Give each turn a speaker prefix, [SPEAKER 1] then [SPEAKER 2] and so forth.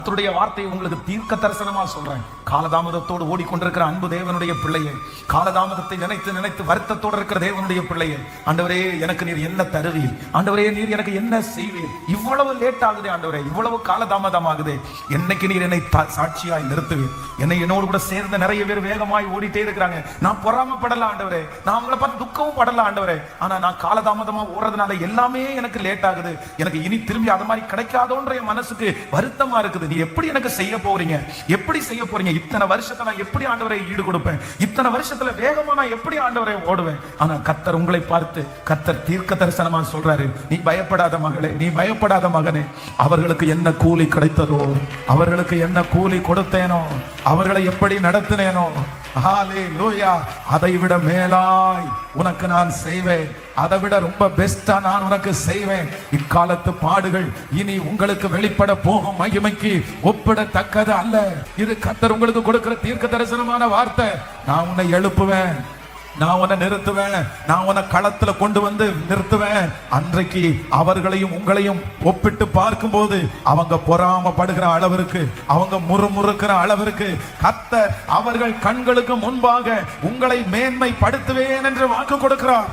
[SPEAKER 1] கர்த்தருடைய வார்த்தையை உங்களுக்கு தீர்க்க தரிசனமா சொல்றேன். காலதாமதத்தோடு ஓடிக்கொண்டிருக்கிற அன்பு தேவனுடைய பிள்ளையே, காலதாமதத்தை நினைத்து நினைத்து வருத்தத்தோடு இருக்கிற தேவனுடைய பிள்ளையே, ஆண்டவரே எனக்கு நீர் என்ன தருவீர், ஆண்டவரே நீர் எனக்கு என்ன செய்வீர், இவ்வளவு லேட் ஆகுதே ஆண்டவரே, இவ்வளவு காலதாமதம் ஆகுதே, என்னைக்கு நீர் என்னை சாட்சியாய் நிறுத்துவீர். என்னை என்னோடு கூட சேர்ந்த நிறைய பேர் வேகமாய் ஓடிட்டே இருக்கிறாங்க. நான் பொறாமப்படல ஆண்டவரே, நான் அவங்கள பார்த்து துக்கவும் படல ஆண்டவரே, ஆனா நான் காலதாமதமா ஓடுறதுனால எல்லாமே எனக்கு லேட் ஆகுது, எனக்கு இனி திரும்பி அது மாதிரி கிடைக்காதோன்ற என் மனசுக்கு வருத்தமா இருக்குது. நீ எப்படி எனக்கு செய்ய போறீங்க, எப்படி செய்ய போறீங்க, இத்தனை வருஷத்தை நான் எப்படி ஆண்டவரை ஈடு கொடுப்பேன், இத்தனை வருஷத்துல வேகமா நான் எப்படி ஆண்டவரை ஓடுவேன். ஆனா கர்த்தர் உங்களை பார்த்து கர்த்தர் தீர்க்க தரிசனமா சொல்றாரு, நீ பயப்படாத மகளே, நீ பயப்படாத மகனே, அவர்களுக்கு என்ன கூலி கிடைத்ததோ, அவர்களுக்கு என்ன கூலி கொடுத்தேனோ, அவர்களை எப்படி நடத்தினேனோ, ஹalleluya, அதை விட மேலாய் உனக்கு நான் செய்வேன், அதை விட ரொம்ப பெஸ்டா நான் உனக்கு செய்வேன். இக்காலத்து பாடுகள் இனி உங்களுக்கு வெளிப்பட போகும் மகிமைக்கு ஒப்பிடத்தக்கது அல்ல. இது கர்த்தர் உங்களுக்கு கொடுக்கிற தீர்க்க தரிசனமான வார்த்தை. நான் உன்னை எழுப்புவேன், நான் உன்னை நிறுத்துவேன், நான் உன்னை களத்துல கொண்டு வந்து நிறுத்துவேன். அன்றைக்கு அவர்களையும் உங்களையும் ஒப்பிட்டு பார்க்கும் போது அவங்க பொறாமப்படுகிற அளவிற்கு, அவங்க முறுமுறுக்கிற அளவிற்கு கர்த்தர் அவர்கள் கண்களுக்கு முன்பாக உங்களை மேன்மைப்படுத்துவேன் என்று வாக்கு கொடுக்கிறார்.